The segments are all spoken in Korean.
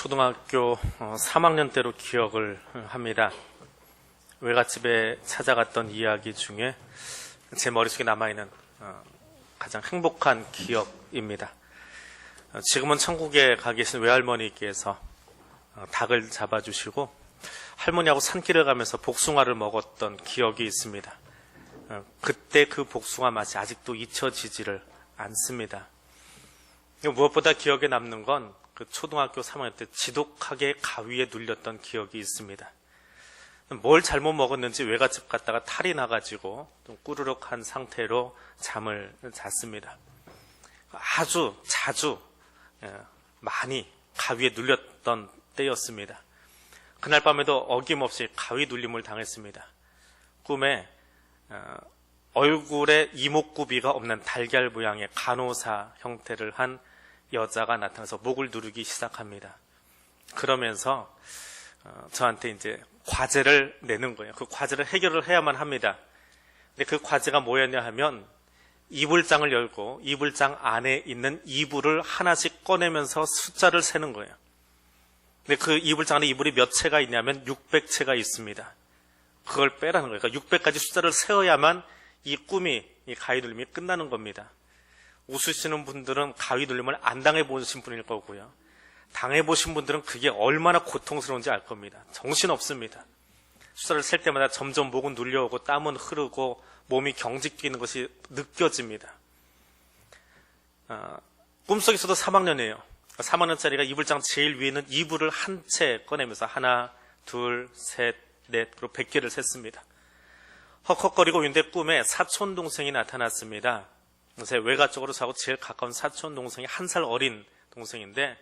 초등학교 3학년 때로 기억을 합니다. 외갓집에 찾아갔던 이야기 중에 제 머릿속에 남아있는 가장 행복한 기억입니다. 지금은 천국에 가 계신 외할머니께서 닭을 잡아주시고 할머니하고 산길을 가면서 복숭아를 먹었던 기억이 있습니다. 그때 그 복숭아 맛이 아직도 잊혀지지를 않습니다. 무엇보다 기억에 남는 건 그 초등학교 3학년 때 지독하게 가위에 눌렸던 기억이 있습니다. 뭘 잘못 먹었는지 외갓집 갔다가 탈이 나가지고 좀 꾸르륵한 상태로 잠을 잤습니다. 아주 자주 많이 가위에 눌렸던 때였습니다. 그날 밤에도 어김없이 가위 눌림을 당했습니다. 꿈에 얼굴에 이목구비가 없는 달걀 모양의 간호사 형태를 한 여자가 나타나서 목을 누르기 시작합니다. 그러면서 저한테 이제 과제를 내는 거예요. 그 과제를 해결을 해야만 합니다. 근데 그 과제가 뭐였냐 하면 이불장을 열고 이불장 안에 있는 이불을 하나씩 꺼내면서 숫자를 세는 거예요. 근데 그 이불장 안에 이불이 몇 채가 있냐면 600채가 있습니다. 그걸 빼라는 거예요. 그러니까 600가지 숫자를 세어야만 이 꿈이, 이 가위 눌림이 끝나는 겁니다. 웃으시는 분들은 가위 눌림을 안 당해보신 분일 거고요. 당해보신 분들은 그게 얼마나 고통스러운지 알 겁니다. 정신없습니다. 숫자를 셀 때마다 점점 목은 눌려오고 땀은 흐르고 몸이 경직되는 것이 느껴집니다. 꿈속에서도 3학년이에요. 3학년짜리가 이불장 제일 위에 있는 이불을 한 채 꺼내면서 하나, 둘, 셋, 넷, 그리고 100개를 셌습니다. 헉헉거리고 있는데 꿈에 사촌 동생이 나타났습니다. 제 외가 쪽으로 사고 제일 가까운 사촌 동생이 1살 어린 동생인데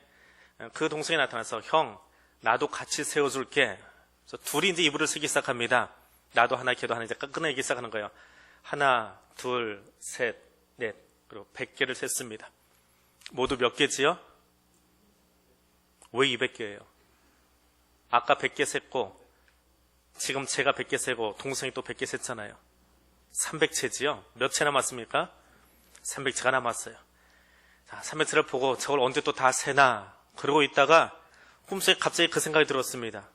그 동생이 나타나서 형, 나도 같이 세워줄게. 그래서 둘이 이제 이불을 세기 시작합니다. 나도 하나, 걔도 하나 이제 꺼내기 시작하는 거예요. 하나, 둘, 셋, 넷, 그리고 100개를 셌습니다. 모두 몇 개지요? 왜 200개예요? 아까 100개 셌고 지금 제가 100개 세고 동생이 또 100개 셌잖아요. 300채지요? 몇 채 남았습니까? 300채가 남았어요. 자, 300채를 보고 저걸 언제 또 다 세나 그러고 있다가 꿈속에 갑자기 그 생각이 들었습니다.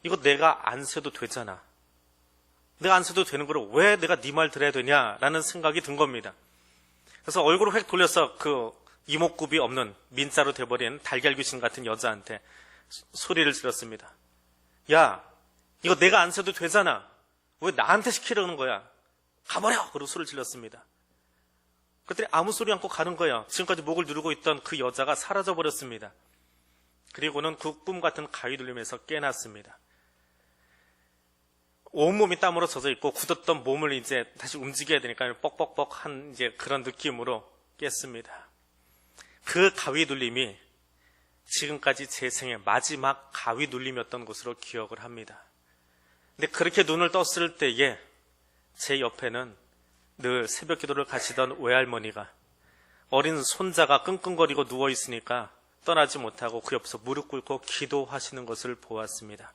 이거 내가 안 세도 되잖아. 내가 안 세도 되는 거를 왜 내가 네 말 들어야 되냐라는 생각이 든 겁니다. 그래서 얼굴을 획 돌려서 그 이목구비 없는 민자로 돼버린 달걀 귀신 같은 여자한테 소리를 질렀습니다. 야, 이거 내가 안 세도 되잖아. 왜 나한테 시키려는 거야? 가버려! 그러고 소리를 질렀습니다. 그랬더니 아무 소리 않고 가는 거예요. 지금까지 목을 누르고 있던 그 여자가 사라져버렸습니다. 그리고는 그 꿈 같은 가위 눌림에서 깨났습니다. 온몸이 땀으로 젖어 있고 굳었던 몸을 이제 다시 움직여야 되니까 뻑뻑뻑한 이제 그런 느낌으로 깼습니다. 그 가위 눌림이 지금까지 제 생의 마지막 가위 눌림이었던 것으로 기억을 합니다. 근데 그렇게 눈을 떴을 때에 제 옆에는 늘 새벽 기도를 가시던 외할머니가 어린 손자가 끙끙거리고 누워있으니까 떠나지 못하고 그 옆에서 무릎 꿇고 기도하시는 것을 보았습니다.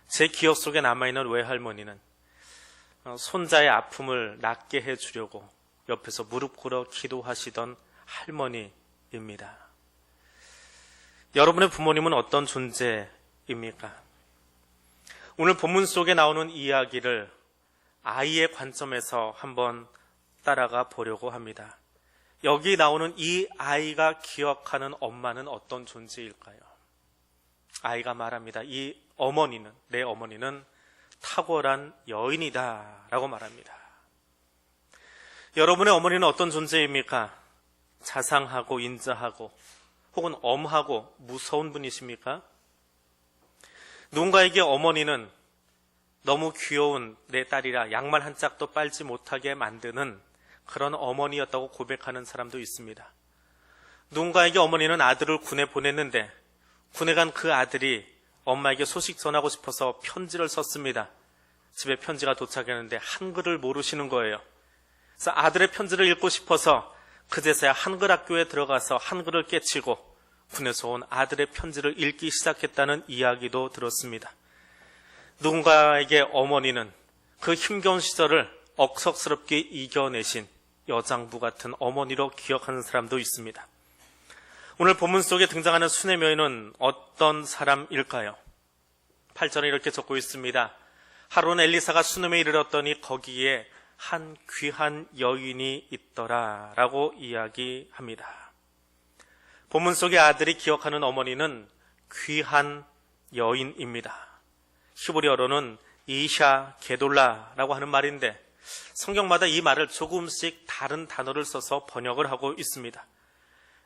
제 기억 속에 남아있는 외할머니는 손자의 아픔을 낫게 해주려고 옆에서 무릎 꿇어 기도하시던 할머니입니다. 여러분의 부모님은 어떤 존재입니까? 오늘 본문 속에 나오는 이야기를 아이의 관점에서 한번 따라가 보려고 합니다. 여기 나오는 이 아이가 기억하는 엄마는 어떤 존재일까요? 아이가 말합니다. 이 어머니는, 내 어머니는 탁월한 여인이다 라고 말합니다. 여러분의 어머니는 어떤 존재입니까? 자상하고 인자하고 혹은 엄하고 무서운 분이십니까? 누군가에게 어머니는 너무 귀여운 내 딸이라 양말 한 짝도 빨지 못하게 만드는 그런 어머니였다고 고백하는 사람도 있습니다. 누군가에게 어머니는 아들을 군에 보냈는데 군에 간 그 아들이 엄마에게 소식 전하고 싶어서 편지를 썼습니다. 집에 편지가 도착했는데 한글을 모르시는 거예요. 그래서 아들의 편지를 읽고 싶어서 그제서야 한글 학교에 들어가서 한글을 깨치고 군에서 온 아들의 편지를 읽기 시작했다는 이야기도 들었습니다. 누군가에게 어머니는 그 힘겨운 시절을 억석스럽게 이겨내신 여장부 같은 어머니로 기억하는 사람도 있습니다. 오늘 본문 속에 등장하는 수넴 여인은 어떤 사람일까요? 8절에 이렇게 적고 있습니다. 하루는 엘리사가 수넴에 이르렀더니 거기에 한 귀한 여인이 있더라 라고 이야기합니다. 본문 속의 아들이 기억하는 어머니는 귀한 여인입니다. 히브리어로는 이샤 게돌라라고 하는 말인데 성경마다 이 말을 조금씩 다른 단어를 써서 번역을 하고 있습니다.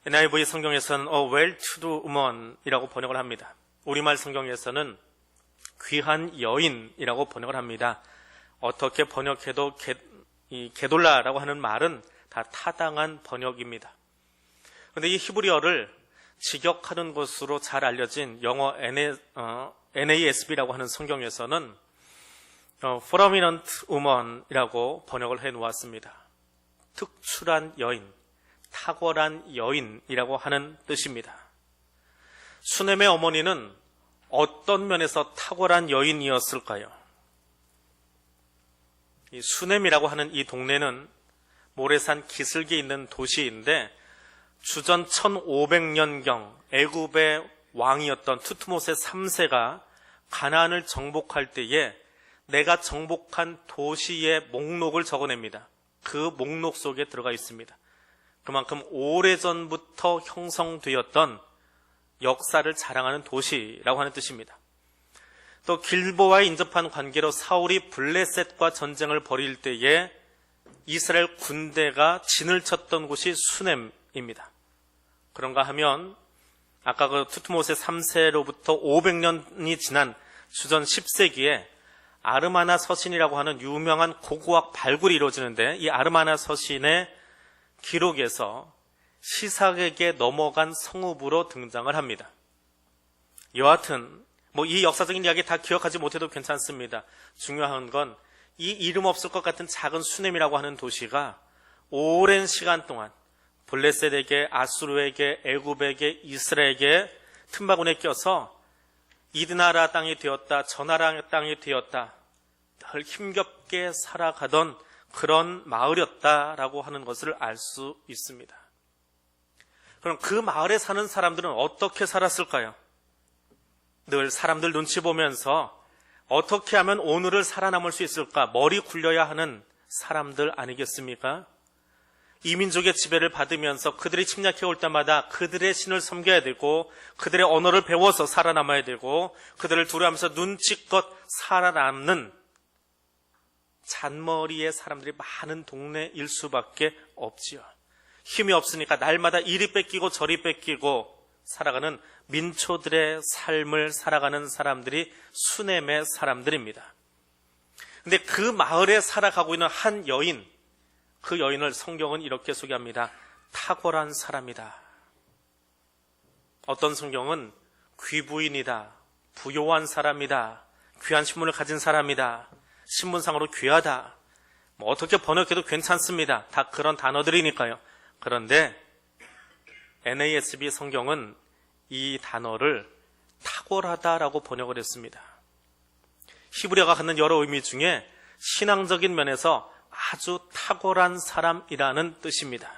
NIV 성경에서는 A well-to-do woman이라고 번역을 합니다. 우리말 성경에서는 귀한 여인이라고 번역을 합니다. 어떻게 번역해도 이 게돌라라고 하는 말은 다 타당한 번역입니다. 그런데 이 히브리어를 직역하는 것으로 잘 알려진 영어 NASB라고 하는 성경에서는 prominent woman이라고 번역을 해 놓았습니다. 특출한 여인, 탁월한 여인이라고 하는 뜻입니다. 수넴의 어머니는 어떤 면에서 탁월한 여인이었을까요? 이 수넴이라고 하는 이 동네는 모래산 기슭에 있는 도시인데 주전 1500년경 애굽의 왕이었던 투트모세 3세가 가나안을 정복할 때에 내가 정복한 도시의 목록을 적어냅니다. 그 목록 속에 들어가 있습니다. 그만큼 오래전부터 형성되었던 역사를 자랑하는 도시라고 하는 뜻입니다. 또 길보아에 인접한 관계로 사울이 블레셋과 전쟁을 벌일 때에 이스라엘 군대가 진을 쳤던 곳이 수넴입니다. 그런가 하면 아까 그 투트모세 3세로부터 500년이 지난 주전 10세기에 아르마나 서신이라고 하는 유명한 고고학 발굴이 이루어지는데 이 아르마나 서신의 기록에서 시삭에게 넘어간 성읍으로 등장을 합니다. 여하튼 이 역사적인 이야기 다 기억하지 못해도 괜찮습니다. 중요한 건 이 이름 없을 것 같은 작은 수넴이라고 하는 도시가 오랜 시간 동안 블레셋에게, 아수르에게, 애굽에게, 이스라엘에게 틈바구니에 껴서 이드나라 땅이 되었다, 저나라 땅이 되었다, 늘 힘겹게 살아가던 그런 마을이었다라고 하는 것을 알 수 있습니다. 그럼 그 마을에 사는 사람들은 어떻게 살았을까요? 늘 사람들 눈치 보면서 어떻게 하면 오늘을 살아남을 수 있을까 머리 굴려야 하는 사람들 아니겠습니까? 이민족의 지배를 받으면서 그들이 침략해 올 때마다 그들의 신을 섬겨야 되고 그들의 언어를 배워서 살아남아야 되고 그들을 두려워하면서 눈치껏 살아남는 잔머리의 사람들이 많은 동네일 수밖에 없지요. 힘이 없으니까 날마다 이리 뺏기고 저리 뺏기고 살아가는 민초들의 삶을 살아가는 사람들이 수넴의 사람들입니다. 근데 그 마을에 살아가고 있는 한 여인, 그 여인을 성경은 이렇게 소개합니다. 탁월한 사람이다. 어떤 성경은 귀부인이다, 부요한 사람이다, 귀한 신분을 가진 사람이다, 신분상으로 귀하다, 어떻게 번역해도 괜찮습니다. 다 그런 단어들이니까요. 그런데 NASB 성경은 이 단어를 탁월하다라고 번역을 했습니다. 히브리어가 갖는 여러 의미 중에 신앙적인 면에서 아주 탁월한 사람이라는 뜻입니다.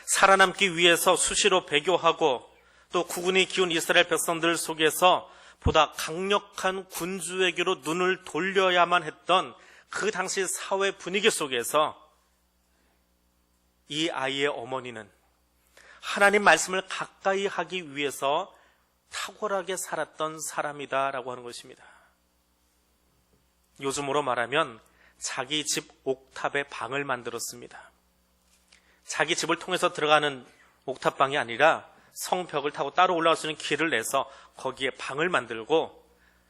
살아남기 위해서 수시로 배교하고 또 국군이 기운 이스라엘 백성들 속에서 보다 강력한 군주에게로 눈을 돌려야만 했던 그 당시 사회 분위기 속에서 이 아이의 어머니는 하나님 말씀을 가까이 하기 위해서 탁월하게 살았던 사람이다라고 하는 것입니다. 요즘으로 말하면 자기 집 옥탑에 방을 만들었습니다. 자기 집을 통해서 들어가는 옥탑방이 아니라 성벽을 타고 따로 올라갈 수 있는 길을 내서 거기에 방을 만들고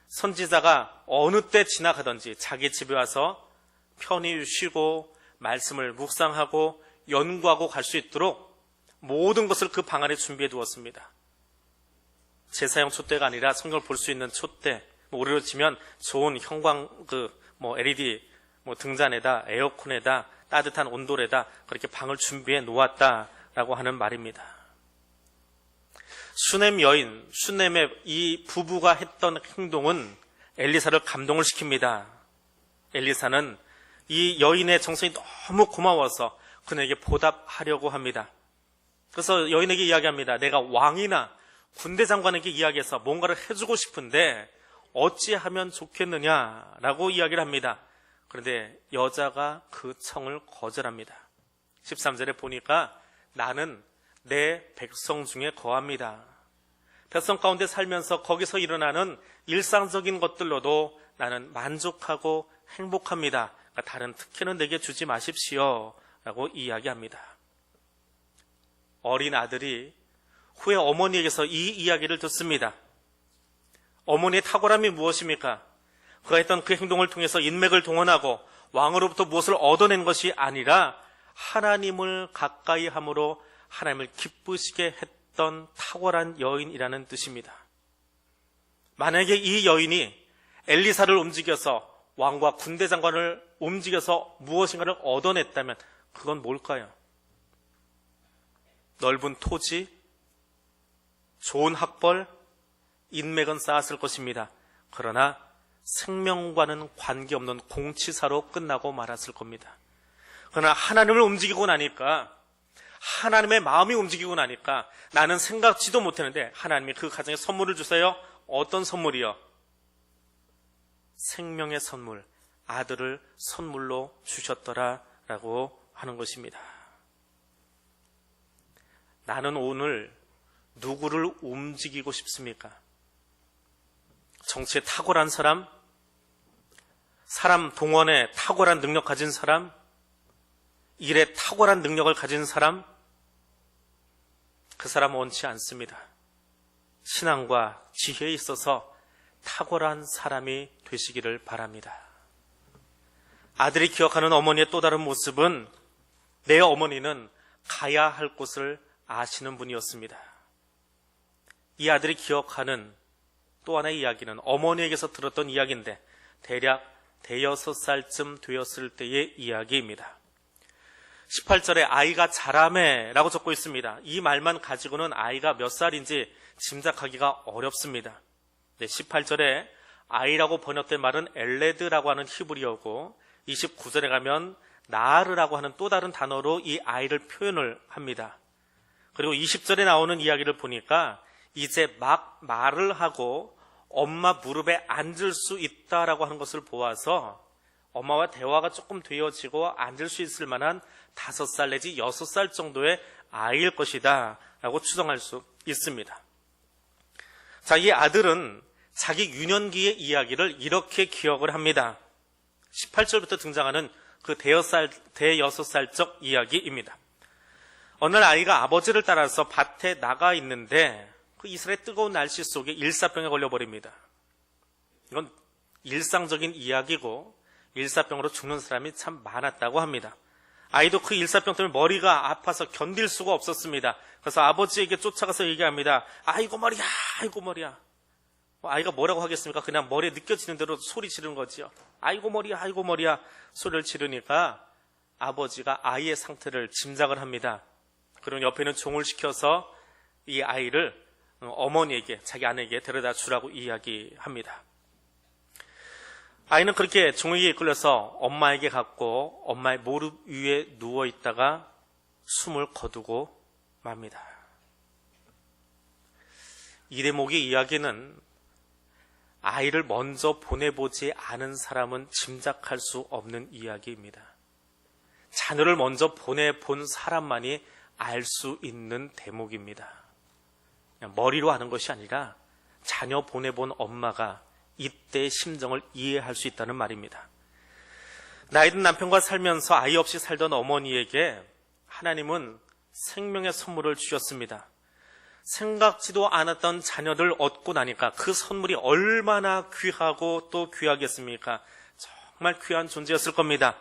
선지자가 어느 때 지나가든지 자기 집에 와서 편히 쉬고 말씀을 묵상하고 연구하고 갈 수 있도록 모든 것을 그 방 안에 준비해 두었습니다. 제사용 촛대가 아니라 성경을 볼 수 있는 촛대, 우리로 치면 좋은 형광 LED 등잔에다 에어컨에다 따뜻한 온돌에다 그렇게 방을 준비해 놓았다라고 하는 말입니다. 수넴 여인, 수넴의 이 부부가 했던 행동은 엘리사를 감동을 시킵니다. 엘리사는 이 여인의 정성이 너무 고마워서 그녀에게 보답하려고 합니다. 그래서 여인에게 이야기합니다. 내가 왕이나 군대 장관에게 이야기해서 뭔가를 해주고 싶은데 어찌하면 좋겠느냐라고 이야기를 합니다. 그런데 여자가 그 청을 거절합니다. 13절에 보니까 나는 내 백성 중에 거합니다. 백성 가운데 살면서 거기서 일어나는 일상적인 것들로도 나는 만족하고 행복합니다. 그러니까 다른 특혜는 내게 주지 마십시오 라고 이야기합니다. 어린 아들이 후에 어머니에게서 이 이야기를 듣습니다. 어머니의 탁월함이 무엇입니까? 그가 했던 그 행동을 통해서 인맥을 동원하고 왕으로부터 무엇을 얻어낸 것이 아니라 하나님을 가까이 함으로 하나님을 기쁘시게 했던 탁월한 여인이라는 뜻입니다. 만약에 이 여인이 엘리사를 움직여서 왕과 군대 장관을 움직여서 무엇인가를 얻어냈다면 그건 뭘까요? 넓은 토지, 좋은 학벌, 인맥은 쌓았을 것입니다. 그러나 생명과는 관계없는 공치사로 끝나고 말았을 겁니다. 그러나 하나님을 움직이고 나니까, 하나님의 마음이 움직이고 나니까 나는 생각지도 못했는데 하나님이 그 가정에 선물을 주세요. 어떤 선물이요? 생명의 선물, 아들을 선물로 주셨더라라고 하는 것입니다. 나는 오늘 누구를 움직이고 싶습니까? 정치에 탁월한 사람, 사람 동원에 탁월한 능력 가진 사람, 일에 탁월한 능력을 가진 사람, 그 사람은 원치 않습니다. 신앙과 지혜에 있어서 탁월한 사람이 되시기를 바랍니다. 아들이 기억하는 어머니의 또 다른 모습은 내 어머니는 가야 할 곳을 아시는 분이었습니다. 이 아들이 기억하는 또 하나의 이야기는 어머니에게서 들었던 이야기인데 대략 6살쯤 되었을 때의 이야기입니다. 18절에 아이가 자라매라고 적고 있습니다. 이 말만 가지고는 아이가 몇 살인지 짐작하기가 어렵습니다. 18절에 아이라고 번역된 말은 엘레드라고 하는 히브리어고 29절에 가면 나르라고 하는 또 다른 단어로 이 아이를 표현을 합니다. 그리고 20절에 나오는 이야기를 보니까 이제 막 말을 하고 엄마 무릎에 앉을 수 있다라고 하는 것을 보아서 엄마와 대화가 조금 되어지고 앉을 수 있을 만한 5살 내지 6살 정도의 아이일 것이다 라고 추정할 수 있습니다. 자, 이 아들은 자기 유년기의 이야기를 이렇게 기억을 합니다. 18절부터 등장하는 그 대여섯 살적 이야기입니다. 어느 날 아이가 아버지를 따라서 밭에 나가 있는데 그 이스라엘 뜨거운 날씨 속에 일사병에 걸려버립니다. 이건 일상적인 이야기고 일사병으로 죽는 사람이 참 많았다고 합니다. 아이도 그 일사병 때문에 머리가 아파서 견딜 수가 없었습니다. 그래서 아버지에게 쫓아가서 얘기합니다. 아이고 머리야, 아이고 머리야. 아이가 뭐라고 하겠습니까? 그냥 머리에 느껴지는 대로 소리 지르는 거지요. 아이고 머리야, 아이고 머리야 소리를 지르니까 아버지가 아이의 상태를 짐작을 합니다. 그리고 옆에 있는 종을 시켜서 이 아이를 어머니에게, 자기 아내에게 데려다 주라고 이야기합니다. 아이는 그렇게 종에게 이끌려서 엄마에게 갔고 엄마의 무릎 위에 누워있다가 숨을 거두고 맙니다. 이 대목의 이야기는 아이를 먼저 보내보지 않은 사람은 짐작할 수 없는 이야기입니다. 자녀를 먼저 보내본 사람만이 알 수 있는 대목입니다. 그냥 머리로 하는 것이 아니라 자녀 보내본 엄마가 이때의 심정을 이해할 수 있다는 말입니다. 나이든 남편과 살면서 아이 없이 살던 어머니에게 하나님은 생명의 선물을 주셨습니다. 생각지도 않았던 자녀를 얻고 나니까 그 선물이 얼마나 귀하고 또 귀하겠습니까? 정말 귀한 존재였을 겁니다.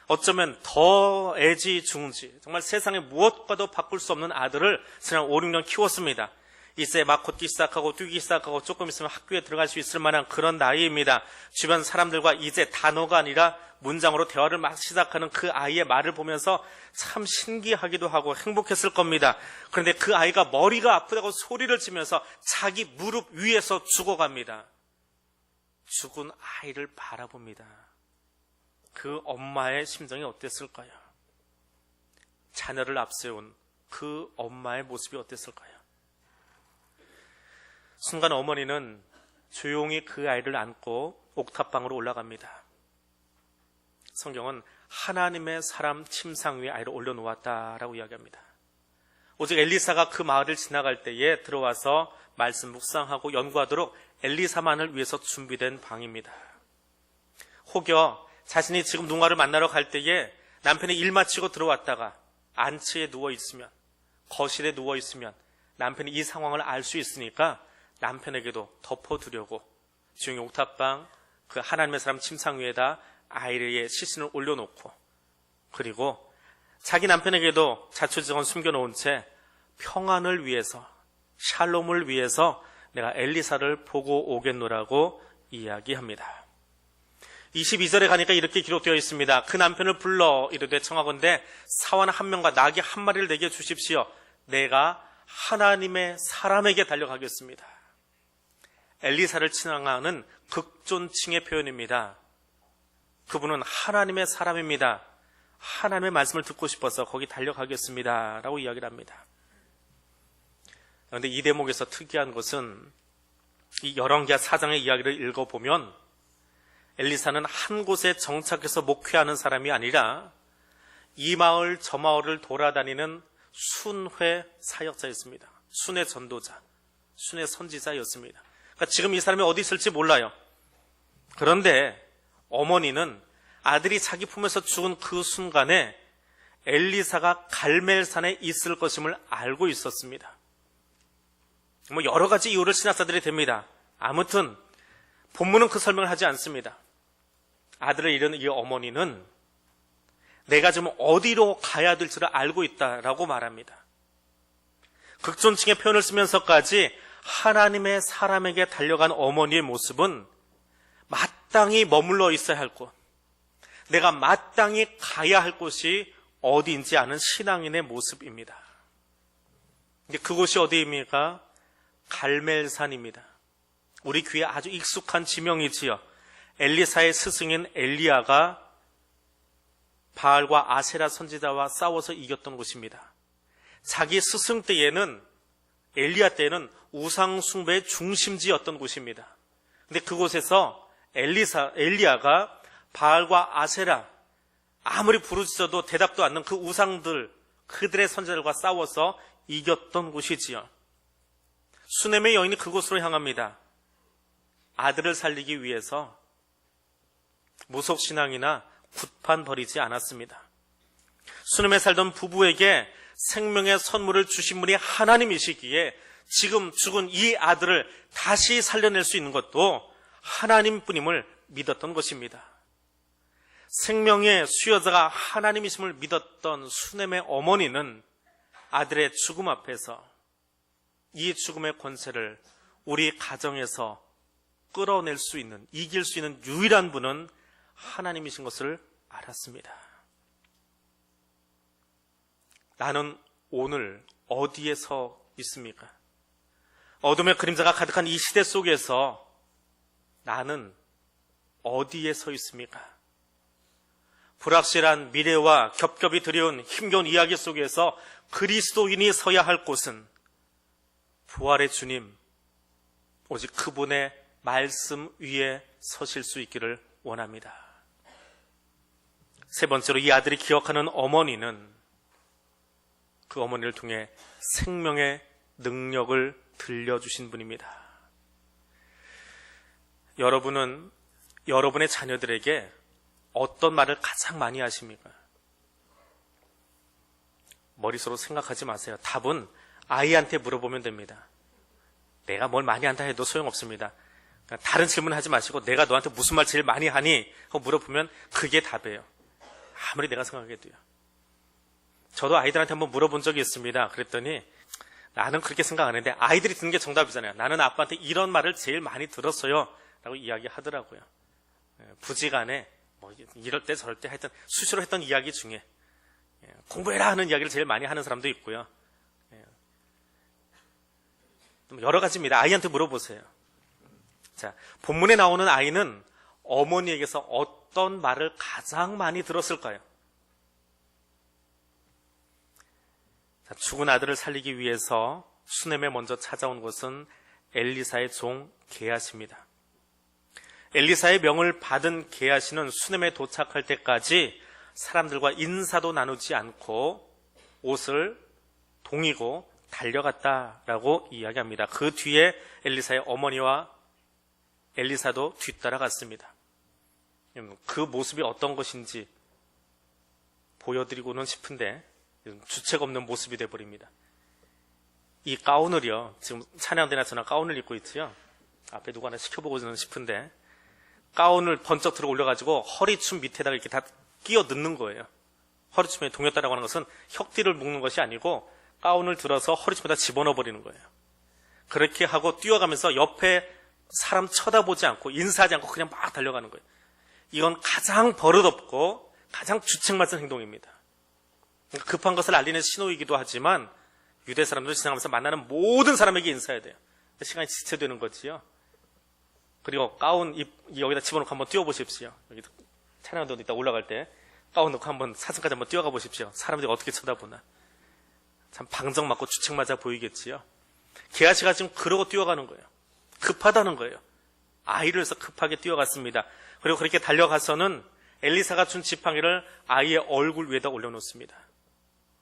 어쩌면 더 애지중지, 정말 세상에 무엇과도 바꿀 수 없는 아들을 지난 5, 6년 키웠습니다. 이제 막 걷기 시작하고 뛰기 시작하고 조금 있으면 학교에 들어갈 수 있을 만한 그런 나이입니다. 주변 사람들과 이제 단어가 아니라 문장으로 대화를 막 시작하는 그 아이의 말을 보면서 참 신기하기도 하고 행복했을 겁니다. 그런데 그 아이가 머리가 아프다고 소리를 치면서 자기 무릎 위에서 죽어갑니다. 죽은 아이를 바라봅니다. 그 엄마의 심정이 어땠을까요? 자녀를 앞세운 그 엄마의 모습이 어땠을까요? 순간 어머니는 조용히 그 아이를 안고 옥탑방으로 올라갑니다. 성경은 하나님의 사람 침상 위에 아이를 올려놓았다라고 이야기합니다. 오직 엘리사가 그 마을을 지나갈 때에 들어와서 말씀 묵상하고 연구하도록 엘리사만을 위해서 준비된 방입니다. 혹여 자신이 지금 누군가를 만나러 갈 때에 남편이 일 마치고 들어왔다가 안치에 누워있으면, 거실에 누워있으면 남편이 이 상황을 알 수 있으니까 남편에게도 덮어두려고 조용히 옥탑방 그 하나님의 사람 침상 위에다 아이의 시신을 올려놓고, 그리고 자기 남편에게도 자초지종을 숨겨놓은 채 평안을 위해서, 샬롬을 위해서 내가 엘리사를 보고 오겠노라고 이야기합니다. 22절에 가니까 이렇게 기록되어 있습니다. 그 남편을 불러 이르되 청하건대 사원 한 명과 나귀 한 마리를 내게 주십시오. 내가 하나님의 사람에게 달려가겠습니다. 엘리사를 칭하는 극존칭의 표현입니다. 그분은 하나님의 사람입니다. 하나님의 말씀을 듣고 싶어서 거기 달려가겠습니다 라고 이야기를 합니다. 그런데 이 대목에서 특이한 것은 이 열왕기하 4장의 이야기를 읽어보면 엘리사는 한 곳에 정착해서 목회하는 사람이 아니라 이 마을 저 마을을 돌아다니는 순회 사역자였습니다. 순회 전도자, 순회 선지자였습니다. 그러니까 지금 이 사람이 어디 있을지 몰라요. 그런데 어머니는 아들이 자기 품에서 죽은 그 순간에 엘리사가 갈멜산에 있을 것임을 알고 있었습니다. 여러 가지 이유를 신학자들이 댑니다. 아무튼 본문은 그 설명을 하지 않습니다. 아들을 잃은 이 어머니는 내가 지금 어디로 가야 될지를 알고 있다라고 말합니다. 극존칭의 표현을 쓰면서까지 하나님의 사람에게 달려간 어머니의 모습은 마땅히 머물러 있어야 할 곳, 내가 마땅히 가야 할 곳이 어디인지 아는 신앙인의 모습입니다. 그곳이 어디입니까? 갈멜산입니다. 우리 귀에 아주 익숙한 지명이지요. 엘리사의 스승인 엘리야가 바알과 아세라 선지자와 싸워서 이겼던 곳입니다. 자기 스승 때에는, 엘리야 때에는 우상 숭배의 중심지였던 곳입니다. 근데 그곳에서 엘리야가 바알과 아세라, 아무리 부르짖어도 대답도 않는 그 우상들, 그들의 선지자들과 싸워서 이겼던 곳이지요. 수넴의 여인이 그곳으로 향합니다. 아들을 살리기 위해서 무속신앙이나 굿판 버리지 않았습니다. 수넴에 살던 부부에게 생명의 선물을 주신 분이 하나님이시기에 지금 죽은 이 아들을 다시 살려낼 수 있는 것도 하나님뿐임을 믿었던 것입니다. 생명의 수여자가 하나님이심을 믿었던 수넴의 어머니는 아들의 죽음 앞에서 이 죽음의 권세를 우리 가정에서 끌어낼 수 있는, 이길 수 있는 유일한 분은 하나님이신 것을 알았습니다. 나는 오늘 어디에 서 있습니까? 어둠의 그림자가 가득한 이 시대 속에서 나는 어디에 서 있습니까? 불확실한 미래와 겹겹이 들여온 힘겨운 이야기 속에서 그리스도인이 서야 할 곳은 부활의 주님, 오직 그분의 말씀 위에 서실 수 있기를 원합니다. 세 번째로 이 아들이 기억하는 어머니는 그 어머니를 통해 생명의 능력을 들려주신 분입니다. 여러분은 여러분의 자녀들에게 어떤 말을 가장 많이 하십니까? 머릿속으로 생각하지 마세요. 답은 아이한테 물어보면 됩니다. 내가 뭘 많이 한다 해도 소용없습니다. 그러니까 다른 질문 하지 마시고 내가 너한테 무슨 말 제일 많이 하니? 하고 물어보면 그게 답이에요. 아무리 내가 생각해도요. 저도 아이들한테 한번 물어본 적이 있습니다. 그랬더니 나는 그렇게 생각 안 했는데 아이들이 듣는 게 정답이잖아요. 나는 아빠한테 이런 말을 제일 많이 들었어요 라고 이야기하더라고요. 부지간에 뭐 이럴 때 저럴 때 하여튼 수시로 했던 이야기 중에 공부해라 하는 이야기를 제일 많이 하는 사람도 있고요. 여러 가지입니다. 아이한테 물어보세요. 자, 본문에 나오는 아이는 어머니에게서 어떤 말을 가장 많이 들었을까요? 죽은 아들을 살리기 위해서 수넴에 먼저 찾아온 것은 엘리사의 종 게하시입니다. 엘리사의 명을 받은 게하시는 수넴에 도착할 때까지 사람들과 인사도 나누지 않고 옷을 동이고 달려갔다라고 이야기합니다. 그 뒤에 엘리사의 어머니와 엘리사도 뒤따라갔습니다. 그 모습이 어떤 것인지 보여드리고는 싶은데 주책 없는 모습이 돼버립니다. 이 가운을요, 지금 찬양대나 저나 가운을 입고 있지요. 앞에 누구 하나 시켜보고는 싶은데 가운을 번쩍 들어 올려가지고 허리춤 밑에다가 이렇게 다 끼워 넣는 거예요. 허리춤에 동였다라고 하는 것은 혁띠를 묶는 것이 아니고 가운을 들어서 허리춤에다 집어넣어 버리는 거예요. 그렇게 하고 뛰어가면서 옆에 사람 쳐다보지 않고 인사하지 않고 그냥 막 달려가는 거예요. 이건 가장 버릇없고 가장 주책맞은 행동입니다. 급한 것을 알리는 신호이기도 하지만 유대 사람들 지나가면서 만나는 모든 사람에게 인사해야 돼요. 시간이 지체되는 거지요. 그리고 가운 여기다 집어넣고 한번 뛰어보십시오. 여기 찬양도 이따 올라갈 때 가운 넣고 한번 사슴까지 한번 뛰어가 보십시오. 사람들이 어떻게 쳐다보나. 참 방정맞고 주책맞아 보이겠지요. 게하시가 지금 그러고 뛰어가는 거예요. 급하다는 거예요. 아이를 위해서 급하게 뛰어갔습니다. 그리고 그렇게 달려가서는 엘리사가 준 지팡이를 아이의 얼굴 위에다 올려놓습니다.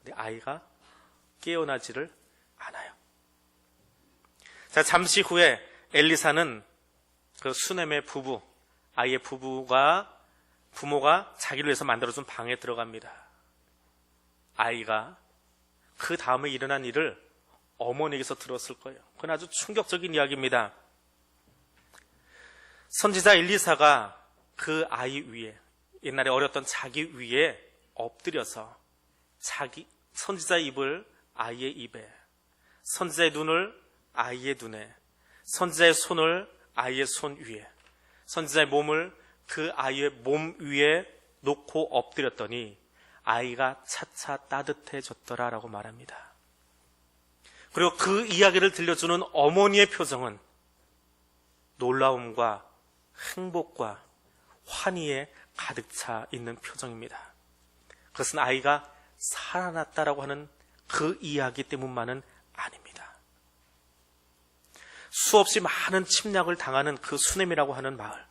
근데 아이가 깨어나지를 않아요. 자, 잠시 후에 엘리사는 그 수넴의 부부, 아이의 부모가 자기를 위해서 만들어준 방에 들어갑니다. 아이가 그 다음에 일어난 일을 어머니에게서 들었을 거예요. 그건 아주 충격적인 이야기입니다. 선지자 엘리사가 그 아이 위에, 옛날에 어렸던 자기 위에 엎드려서 선지자의 입을 아이의 입에, 선지자의 눈을 아이의 눈에, 선지자의 손을 아이의 손 위에, 선지자의 몸을 그 아이의 몸 위에 놓고 엎드렸더니 아이가 차차 따뜻해졌더라라고 말합니다. 그리고 그 이야기를 들려주는 어머니의 표정은 놀라움과 행복과 환희에 가득 차 있는 표정입니다. 그것은 아이가 살아났다라고 하는 그 이야기 때문만은 아닙니다. 수없이 많은 침략을 당하는 그 수넴이라고 하는 마을,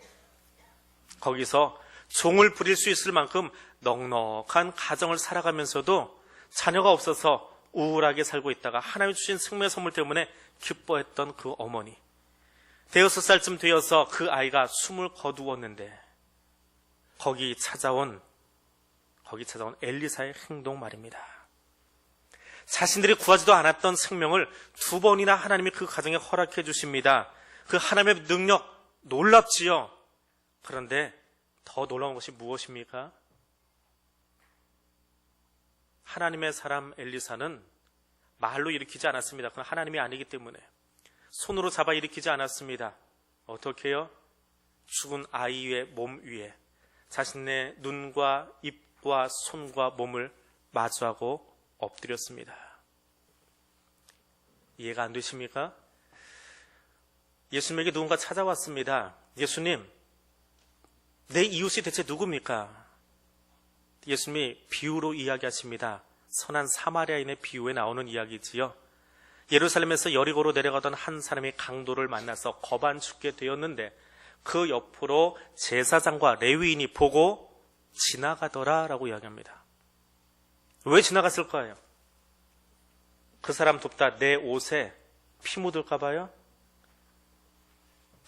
거기서 종을 부릴 수 있을 만큼 넉넉한 가정을 살아가면서도 자녀가 없어서 우울하게 살고 있다가 하나님 주신 생명의 선물 때문에 기뻐했던 그 어머니, 5살쯤 되어서 그 아이가 숨을 거두었는데 거기 찾아온 엘리사의 행동 말입니다. 자신들이 구하지도 않았던 생명을 2번이나 하나님이 그 가정에 허락해 주십니다. 그 하나님의 능력 놀랍지요. 그런데 더 놀라운 것이 무엇입니까? 하나님의 사람 엘리사는 말로 일으키지 않았습니다. 그건 하나님이 아니기 때문에. 손으로 잡아 일으키지 않았습니다. 어떻게 해요? 죽은 아이의 몸 위에 자신의 눈과 입과 손과 몸을 마주하고 엎드렸습니다. 이해가 안 되십니까? 예수님에게 누군가 찾아왔습니다. 예수님, 내 이웃이 대체 누굽니까? 예수님이 비유로 이야기하십니다. 선한 사마리아인의 비유에 나오는 이야기지요. 예루살렘에서 여리고로 내려가던 한 사람이 강도를 만나서 거반 죽게 되었는데 그 옆으로 제사장과 레위인이 보고 지나가더라라고 이야기합니다. 왜 지나갔을 거예요? 그 사람 돕다 내 옷에 피 묻을까 봐요?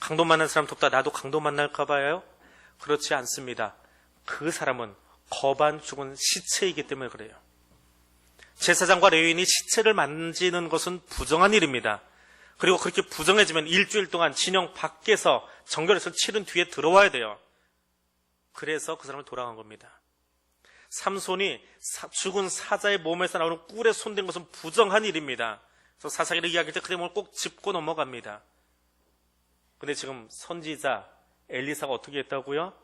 강도 만난 사람 돕다 나도 강도 만날까 봐요? 그렇지 않습니다. 그 사람은 거반 죽은 시체이기 때문에 그래요. 제사장과 레위인이 시체를 만지는 것은 부정한 일입니다. 그리고 그렇게 부정해지면 일주일 동안 진영 밖에서 정결해서 치른 뒤에 들어와야 돼요. 그래서 그 사람을 돌아간 겁니다. 삼손이 죽은 사자의 몸에서 나오는 꿀에 손댄 것은 부정한 일입니다. 그래서 사사기를 이야기할 때 그 내용을 꼭 짚고 넘어갑니다. 근데 지금 선지자 엘리사가 어떻게 했다고요?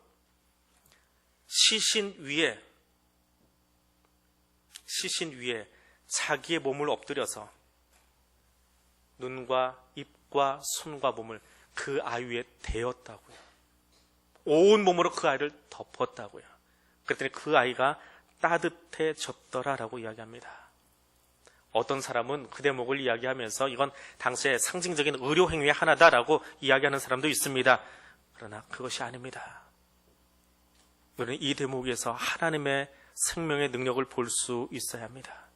시신 위에 자기의 몸을 엎드려서 눈과 입과 손과 몸을 그 아이 위에 대었다고요. 온 몸으로 그 아이를 덮었다고요. 그랬더니 그 아이가 따뜻해졌더라라고 이야기합니다. 어떤 사람은 그 대목을 이야기하면서 이건 당시의 상징적인 의료 행위의 하나다라고 이야기하는 사람도 있습니다. 그러나 그것이 아닙니다. 우리는 이 대목에서 하나님의 생명의 능력을 볼 수 있어야 합니다.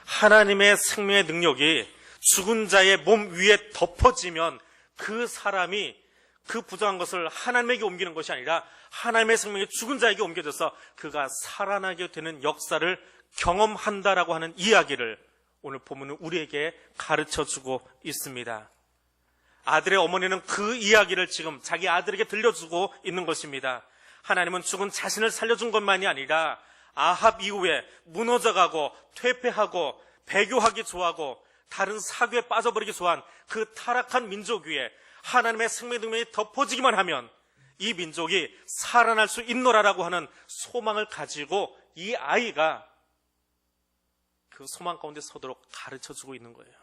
하나님의 생명의 능력이 죽은 자의 몸 위에 덮어지면 그 사람이 그 부정한 것을 하나님에게 옮기는 것이 아니라 하나님의 생명이 죽은 자에게 옮겨져서 그가 살아나게 되는 역사를 경험한다라고 하는 이야기를 오늘 본문은 우리에게 가르쳐주고 있습니다. 아들의 어머니는 그 이야기를 지금 자기 아들에게 들려주고 있는 것입니다. 하나님은 죽은 자신을 살려준 것만이 아니라 아합 이후에 무너져가고 퇴폐하고 배교하기 좋아하고 다른 사교에 빠져버리기 좋아한 그 타락한 민족 위에 하나님의 생명 능력이 덮어지기만 하면 이 민족이 살아날 수 있노라라고 하는 소망을 가지고 이 아이가 그 소망 가운데 서도록 가르쳐주고 있는 거예요.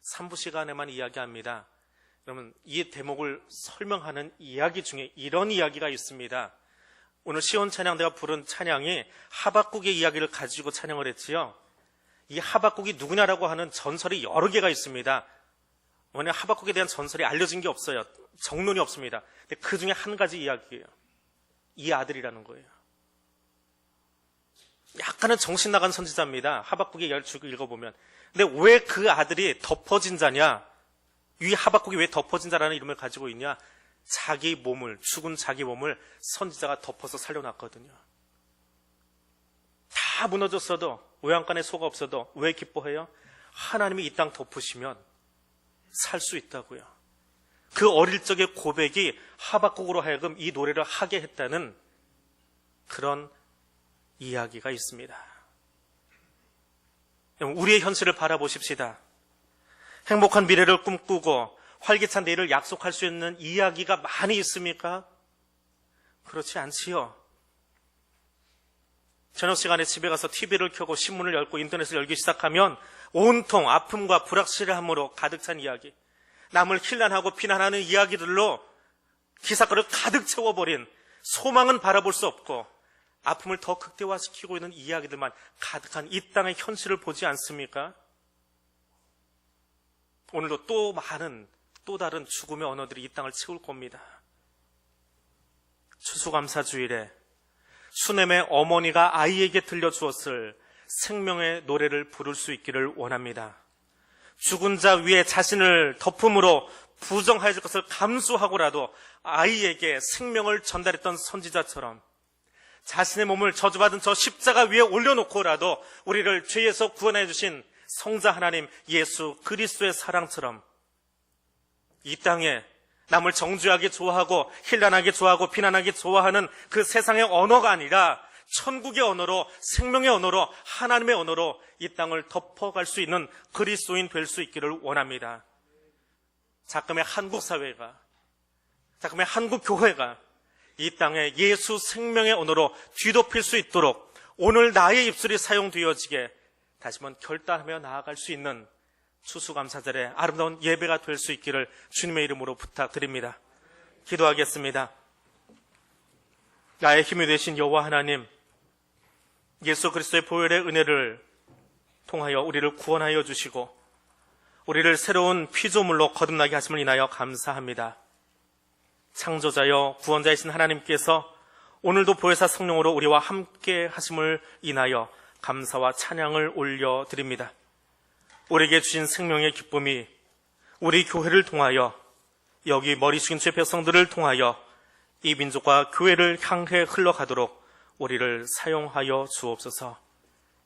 3부 시간에만 이야기합니다. 그러면 이 대목을 설명하는 이야기 중에 이런 이야기가 있습니다. 오늘 시온 찬양대가 부른 찬양이 하박국의 이야기를 가지고 찬양을 했지요. 이 하박국이 누구냐라고 하는 전설이 여러 개가 있습니다. 왜냐하면 하박국에 대한 전설이 알려진 게 없어요. 정론이 없습니다. 근데 그 중에 한 가지 이야기예요. 이 아들이라는 거예요. 약간은 정신 나간 선지자입니다. 하박국의 이야기를 쭉 읽어보면. 근데 왜 그 아들이 덮어진 자냐? 이 하박국이 왜 덮어진 자라는 이름을 가지고 있냐? 자기 몸을, 죽은 자기 몸을 선지자가 덮어서 살려놨거든요. 다 무너졌어도, 외양간에 소가 없어도 왜 기뻐해요? 하나님이 이 땅 덮으시면 살 수 있다고요. 그 어릴 적의 고백이 하박국으로 하여금 이 노래를 하게 했다는 그런 이야기가 있습니다. 우리의 현실을 바라보십시다. 행복한 미래를 꿈꾸고 활기찬 내일을 약속할 수 있는 이야기가 많이 있습니까? 그렇지 않지요. 저녁 시간에 집에 가서 TV를 켜고 신문을 열고 인터넷을 열기 시작하면 온통 아픔과 불확실함으로 가득 찬 이야기, 남을 힐난하고 비난하는 이야기들로 기사거리를 가득 채워버린, 소망은 바라볼 수 없고 아픔을 더 극대화시키고 있는 이야기들만 가득한 이 땅의 현실을 보지 않습니까? 오늘도 또 많은 또 다른 죽음의 언어들이 이 땅을 채울 겁니다. 추수감사주일에 수넴의 어머니가 아이에게 들려주었을 생명의 노래를 부를 수 있기를 원합니다. 죽은 자 위에 자신을 덮음으로 부정하여질 것을 감수하고라도 아이에게 생명을 전달했던 선지자처럼 자신의 몸을 저주받은 저 십자가 위에 올려놓고라도 우리를 죄에서 구원해 주신 성자 하나님 예수 그리스도의 사랑처럼 이 땅에 남을 정죄하기 좋아하고 힐난하기 좋아하고 비난하기 좋아하는 그 세상의 언어가 아니라 천국의 언어로, 생명의 언어로, 하나님의 언어로 이 땅을 덮어갈 수 있는 그리스도인 될 수 있기를 원합니다. 자금의 한국 사회가, 자금의 한국 교회가 이 땅에 예수 생명의 언어로 뒤덮일 수 있도록 오늘 나의 입술이 사용되어지게 다시 한번 결단하며 나아갈 수 있는 추수감사절의 아름다운 예배가 될 수 있기를 주님의 이름으로 부탁드립니다. 기도하겠습니다. 나의 힘이 되신 여호와 하나님, 예수 그리스도의 보혈의 은혜를 통하여 우리를 구원하여 주시고 우리를 새로운 피조물로 거듭나게 하심을 인하여 감사합니다. 창조자여 구원자이신 하나님께서 오늘도 보혜사 성령으로 우리와 함께 하심을 인하여 감사와 찬양을 올려드립니다. 우리에게 주신 생명의 기쁨이 우리 교회를 통하여, 여기 머리 숙인 주의 백성들을 통하여 이 민족과 교회를 향해 흘러가도록 우리를 사용하여 주옵소서.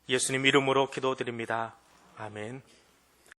예수님 이름으로 기도드립니다. 아멘.